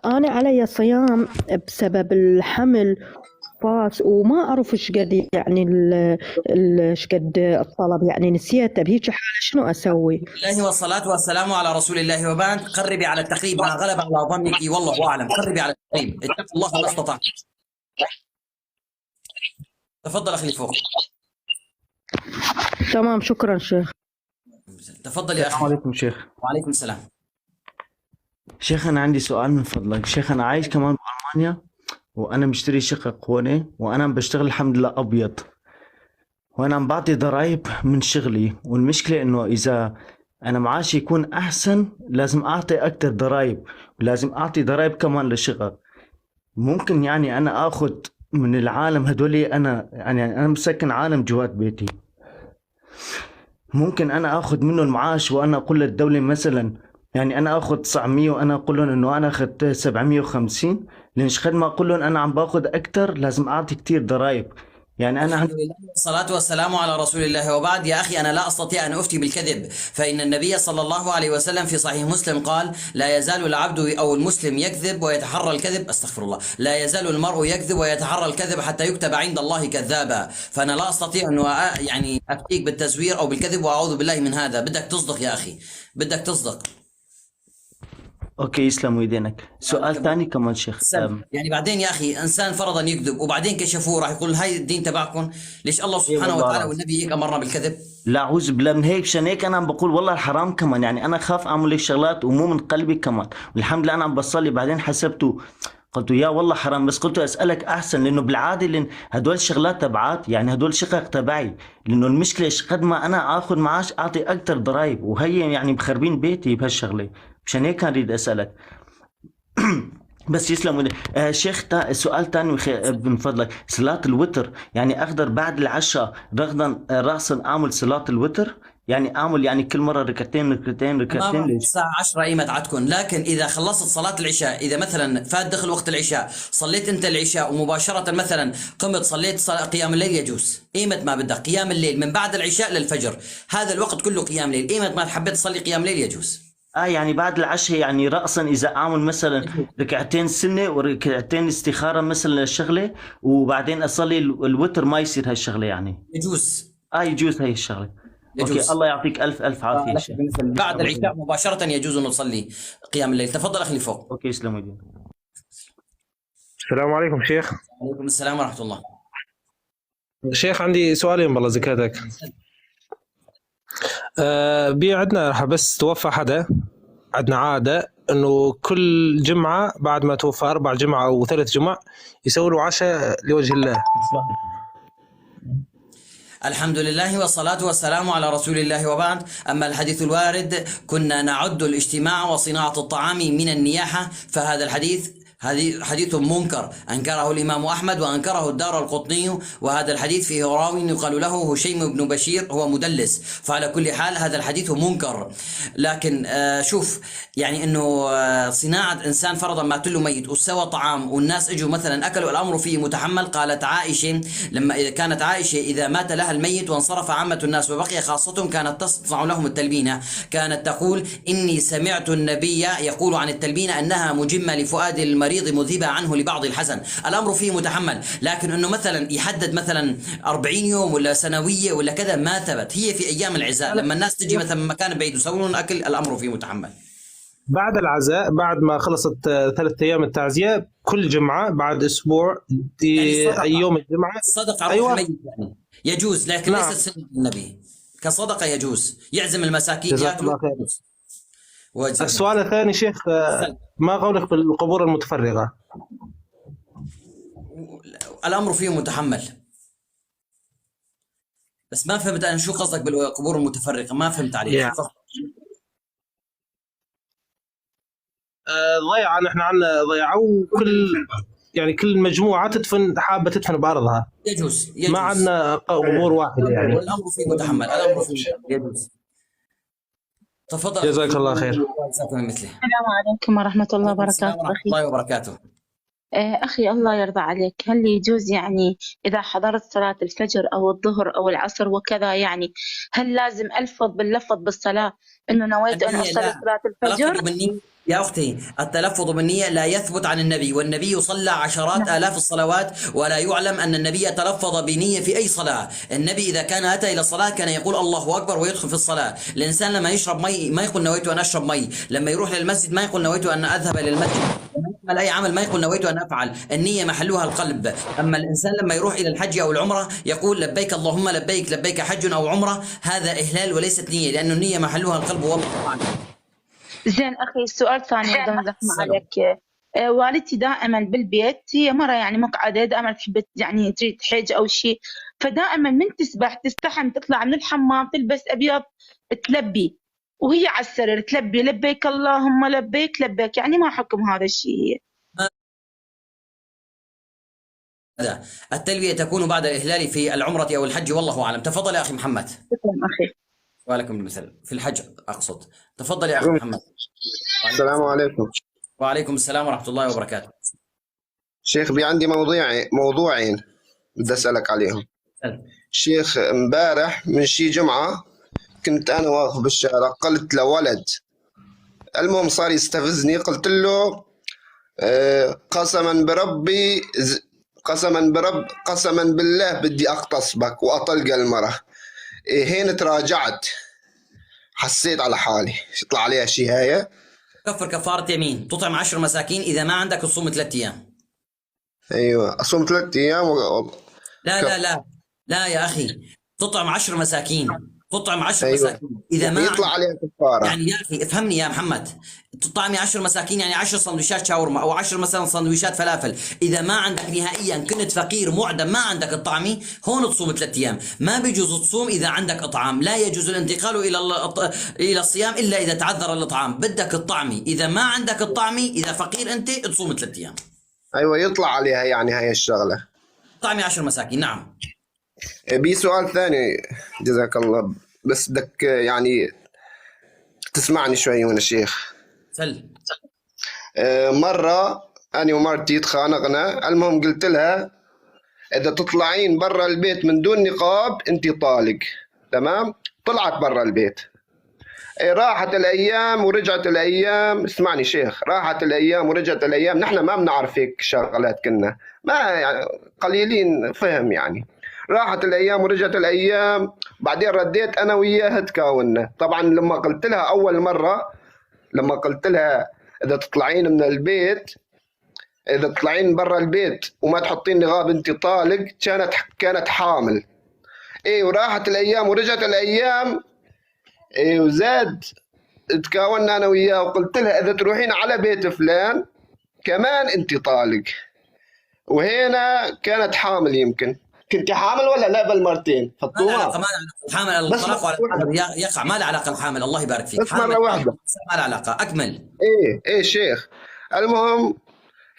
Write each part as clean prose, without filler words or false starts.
أنا علي صيام بسبب الحمل فاس، وما أعرف إيش قد يعني إيش قد الطلب، يعني نسيته. بهيك حالة شنو أسوي؟ الله والصلاة والسلام على رسول الله، وبعد. قربي على التقريب ما غلب على ظنك والله أعلم. قربي على التقريب، اتق الله ما استطعت. تفضل أخي فوق. تمام، شكرا شيخ. تفضل يا السلام أخي. عليكم شيخ. وعليكم السلام. شيخ أنا عندي سؤال من فضلك. شيخ أنا عايش كمان بألمانيا، وأنا مشتري شقق هون، وأنا بشتغل الحمد لله أبيض، وأنا عم بعطي ضرايب من شغلي. والمشكلة إنه إذا أنا معاشي يكون أحسن لازم أعطي أكتر ضرايب، ولازم أعطي ضرايب كمان للشقق. ممكن يعني أنا آخذ من العالم هدولي، أنا مسكن عالم جوات بيتي، ممكن أنا آخذ منه المعاش وأنا أقول للدولة مثلا يعني أنا آخذ 900 وأنا أقول لهم إنه أنا أخذت 750، ليش قد ما أقول لهم أنا عم باخذ أكتر لازم أعطي كتير ضرايب. يعني أنا الحمد لله والصلاة والسلام على رسول الله، وبعد. يا أخي أنا لا أستطيع أن أفتي بالكذب، فإن النبي صلى الله عليه وسلم في صحيح مسلم قال: لا يزال العبد أو المسلم يكذب ويتحرى الكذب، أستغفر الله، لا يزال المرء يكذب ويتحرى الكذب حتى يكتب عند الله كذابا. فأنا لا أستطيع أن يعني أفتيك بالتزوير أو بالكذب، وأعوذ بالله من هذا. بدك تصدق يا أخي، بدك تصدق. أوكي، يسلموا يدينك. سؤال تاني كمان شيخ. يعني بعدين يا أخي إنسان فرضا يكذب وبعدين كشفوه، راح يقول هاي الدين تبعكم؟ ليش الله سبحانه والله وتعالى العظيم. والنبي هيك أمرنا بالكذب؟ لا أعوذ بالله من هيك. عشان هيك أنا عم بقول والله الحرام كمان، يعني أنا خاف أعمل هيك شغلات ومو من قلبي كمان. والحمد لله أنا عم بصلي. بعدين حسبته قلت يا والله حرام، بس قلت أسألك أحسن، لأنه بالعادة لأن هدول الشغلات تبعات، يعني هدول شقق تبعي، لأنه المشكلة قد ما أنا آخذ معاش أعطي أكتر ضرايب، وهي يعني مخربين بيتي بهالشغلة. مشان هيك كان أريد أسألك. بس يسلم شيخ. سؤال تاني من فضلك. صلاة الوتر يعني أقدر بعد العشاء رأسا أعمل صلاة الوتر؟ يعني أعمل يعني كل مرة ركعتين ركعتين تمام، ركعتين؟ ليش؟ الساعة 10 ايمت عدكم، لكن إذا خلصت صلاة العشاء، إذا مثلا فات دخل وقت العشاء، صليت أنت العشاء ومباشرة مثلا قمت صليت قيام الليل، يجوز. ايمت ما بدك قيام الليل من بعد العشاء للفجر، هذا الوقت كله قيام ليل. ايمت ما حبيت تصلي قيام ليل، يجوز. يعني بعد العشاء، يعني رأسا إذا أعمل مثلا ركعتين سنة وركعتين استخارة مثلا للشغلة، وبعدين أصلي الوتر، ما يصير هالشغلة يعني؟ يجوز. يجوز هاي الشغلة. يجوز. أوكي، الله يعطيك ألف ألف عافية شيخ. بعد العشاء مباشرة يجوز أن نصلي قيام الليل. تفضل أخي فوق. أوكي، يسلموا يديك. السلام عليكم شيخ. عليكم السلام ورحمة الله. شيخ عندي سؤالين بالله زكاتك. عندنا بس توفى حدا، عندنا عادة انه كل جمعة بعد ما توفى 4 جمعة او 3 جمع يسوي له عشاء لوجه الله. الحمد لله والصلاة والسلام على رسول الله، وبعد. أما الحديث الوارد: كنا نعد الاجتماع وصناعة الطعام من النياحة، فهذا الحديث حديث منكر، أنكره الإمام أحمد وأنكره الدار القطني، وهذا الحديث فيه راوي يقال له هشيم بن بشير، هو مدلس. فعلى كل حال هذا الحديث منكر. لكن شوف، يعني أنه صناعة إنسان فرضا مات له ميت وسوى طعام والناس اجوا مثلا أكلوا، الأمر فيه متحمل. قالت عائشة لما إذا كانت عائشة إذا مات لها الميت وانصرف عامة الناس وبقي خاصتهم، كانت تصنع لهم التلبينة. كانت تقول: إني سمعت النبي يقول عن التلبينة أنها مجمة لفؤاد المريض مذهبة عنه لبعض الحزن. الأمر فيه متحمل، لكن أنه مثلا يحدد مثلا 40 يوم ولا سنوية ولا كذا ما ثبت. هي في أيام العزاء لما الناس تجي مثلا من مكان بعيد ويسوون أكل، الأمر فيه متحمل. بعد العزاء، بعد ما خلصت 3 أيام التعزية، كل جمعة بعد أسبوع يعني يوم الجمعة صدق على أيوة. الميت يعني يجوز، لكن نعم. ليست سنة النبي كصدقة. يجوز يعزم المساكين جزاك الله خير. السؤال الثاني شيخ، ما قولك بالقبور المتفرغة؟ الأمر فيه متحمل، بس ما فهمت أنا شو قصدك بالقبور المتفرقة، ما فهمت عليك. يعني ضيعة، نحن عندنا ضيعة، وكل يعني كل مجموعة حابة تدفن بأرضها. يجوز. ما عندنا قبور واحدة يعني. والأمر فيه متحمل، الأمر فيه يجوز. تفضل. جزاك الله خير. السلام عليكم ورحمة الله وبركاته. ورحمة الله وبركاته. أخي الله يرضى عليك، هل يجوز يعني إذا حضرت صلاة الفجر أو الظهر أو العصر وكذا، يعني هل لازم ألفظ باللفظ بالصلاة إنه نويت أن أصلي صلاة الفجر؟ يا أختي التلفظ بالنية لا يثبت عن النبي، والنبي صلى عشرات آلاف الصلوات ولا يعلم أن النبي تلفظ بنية في أي صلاة. النبي إذا كان أتى إلى الصلاة كان يقول الله أكبر ويدخل في الصلاة. الإنسان لما يشرب مي ما يقول نويت أن أشرب مي، لما يروح للمسجد ما يقول نويت أن أذهب إلى المسجد، لما يعمل أي عمل ما يقول نويت أن أفعل. النية محلها القلب. أما الإنسان لما يروح إلى الحج أو العمرة يقول لبيك اللهم لبيك، لبيك حج أو عمرة، هذا إهلال وليست نية، لأن النية محلها القلب. والله أعلم. زين أخي، السؤال الثاني أيضا زحمة عليك. والدتي دائما بالبيت، هي مرة يعني مقعدة، دائما تحب يعني تريد تحج أو شيء، فدائما من تسبح تستحم تطلع من الحمام تلبس أبيض تلبي، وهي على السرير تلبي لبيك اللهم لبيك لبيك، يعني ما حكم هذا الشيء؟ التلبية تكون بعد الإهلال في العمرة أو الحج، والله أعلم. تفضل يا أخي محمد. شكرا أخي. وعليكم المثل في الحج أقصد. تفضل يا أخي محمد. السلام عليكم. وعليكم السلام ورحمة الله وبركاته. شيخ بي عندي موضوعين بدي أسألك عليهم. شيخ امبارح من شي جمعة كنت أنا واقف بالشارع، قلت لولد، المهم صار يستفزني، قلت له قسما بالله بدي أغتصبك وأطلق المرة. هين تراجعت، حسيت على حالي يطلع عليها شي هاي. كفر كفارة يمين، تطعم 10 مساكين، إذا ما عندك تصوم 3 أيام. أيوة أصوم 3 أيام لا يا أخي، تطعم 10 مساكين، تطعم 10 أيوة. مساكين إذا ما يطلع عليها كفارة. يعني يا أخي افهمني يا محمد، تطعمي 10 مساكين يعني 10 سندويشات شاورما أو 10 مثلا سندويشات فلافل. إذا ما عندك نهائيا، كنت فقير معدم ما عندك الطعمي، هون تصوم 3 أيام. ما بيجوز تصوم إذا عندك إطعام، لا يجوز الانتقال إلى الصيام إلا إذا تعذر الإطعام. بدك الطعمي، إذا ما عندك الطعمي، إذا فقير أنت تصوم 3 أيام. أيوة يطلع عليها يعني هاي الشغلة. طعمي 10 مساكين. نعم. بي سؤال ثاني جزاك الله، بس بدك يعني تسمعني شوي هنا شيخ. سل. مرة أنا ومرتي تخانقنا، المهم قلت لها إذا تطلعين برا البيت من دون نقاب أنت طالق، تمام؟ طلعت برا البيت. راحت الأيام ورجعت الأيام، اسمعني شيخ، راحت الأيام ورجعت الأيام، نحن ما بنعرف هيك شغلات، كنا ما يعني قليلين فهم يعني. راحت الأيام ورجعت الأيام، بعدين رديت أنا وياها تكاونا. طبعا لما قلت لها أول مرة، لما قلت لها إذا تطلعين من البيت، إذا تطلعين برا البيت وما تحطين نقاب أنت طالق، كانت حامل. إيه، وراحت الأيام ورجعت الأيام، إيه، وزاد تكاونا أنا وياها، وقلت لها إذا تروحين على بيت فلان كمان أنت طالق. وهنا كانت حامل، يمكن كنت حامل ولا لا بالمرتين؟ ما له علاقة، ما له علاقة. الحامل الطلاق على الحامل يقع، ما له علاقة الحامل. الله يبارك فيك. بس مرة واحدة. ما له علاقة. أكمل. إيه شيخ، المهم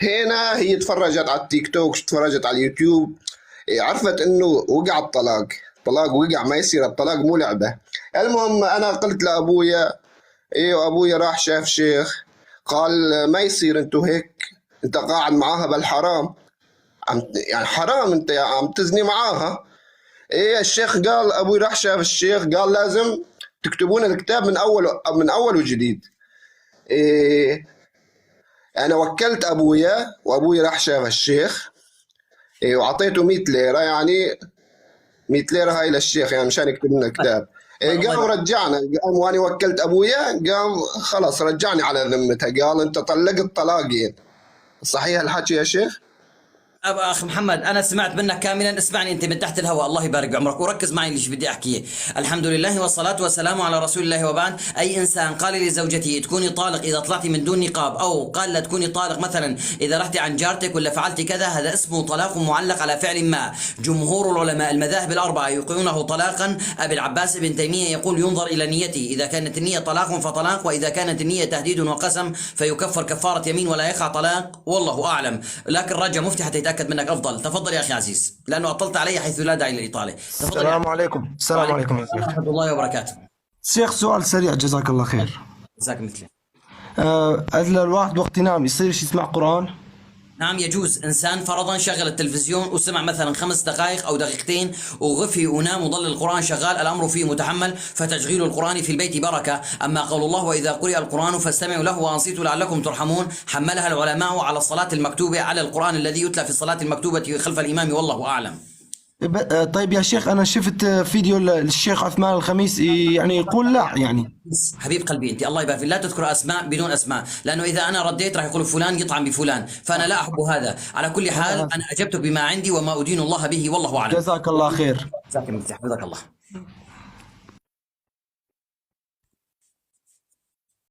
هنا هي تفرجت على التيك توك، تفرجت على اليوتيوب، إيه، عرفت إنه وقع الطلاق، طلاق وقع، ما يصير، الطلاق مو لعبة. المهم أنا قلت لأبويا، إيه، وأبويا راح شاف شيخ قال ما يصير، أنتوا هيك أنت قاعد معاها بالحرام، يعني حرام أنت عم تزني معاها. إيه، الشيخ قال، أبوي راح شاف الشيخ قال لازم تكتبون الكتاب من أول وجديد. إيه، أنا وكلت أبويا، وأبوي راح شاف الشيخ، إيه، وعطيته 100 ليرة، يعني 100 ليرة هاي للشيخ يعني مشان يكتب لنا كتاب. إيه، قام رجعنا، قام وأنا وكلت أبويا، قام خلاص رجعني على ذمتها، قال أنت طلقت طلاقين. صحيح الحكي يا شيخ؟ أخ محمد، أنا سمعت منك كاملا، اسمعني أنت من تحت الهواء، الله يبارك بعمرك، وركز معي اللي بدي أحكيه. الحمد لله والصلاة والسلام على رسول الله، وبعد. أي إنسان قال لزوجته تكوني طالق إذا طلعتي من دون نقاب، أو قال لا تكوني طالق مثلا إذا رحتي عن جارتك ولا فعلتي كذا، هذا اسمه طلاق معلق على فعل ما. جمهور العلماء المذاهب الأربعة يقولونه طلاقا. أبي العباس بن تيمية يقول ينظر إلى نيته، إذا كانت النية طلاق فطلاق، وإذا كانت النية تهديد وقسم فيكفر كفارة يمين ولا يقع طلاق، والله أعلم. لكن رجع مفتي حتى يتأكد منك أفضل. تفضل يا أخي عزيز، لأنه أطلت علي حيث لا داعي للإطالة. السلام عليكم. السلام عليكم يا شيخ. ورحمة الله وبركاته. شيخ سؤال سريع جزاك الله خير. جزاك مثلي. إذا الواحد وقت ينام يصير يسمع قرآن؟ نعم يجوز. إنسان فرضا شغل التلفزيون وسمع مثلا 5 دقائق أو دقيقتين وغفي ونام وظل القرآن شغال، الأمر فيه متحمل، فتشغيل القرآن في البيت بركة. أما قول الله وإذا قرئ القرآن فاستمعوا له وأنصتوا لعلكم ترحمون، حملها العلماء على الصلاة المكتوبة، على القرآن الذي يتلى في الصلاة المكتوبة خلف الإمام، والله أعلم. طيب يا شيخ، أنا شفت فيديو للشيخ عثمان الخميس يعني يقول لا يعني. حبيب قلبي أنت الله يبارك فيك لا تذكر أسماء بدون أسماء، لأنه إذا أنا رديت راح يقول فلان يطعن بفلان، فأنا لا أحب هذا. على كل حال أنا أجبت بما عندي وما أدين الله به، والله أعلم. جزاك الله خير. جزاك الله، حفظك الله.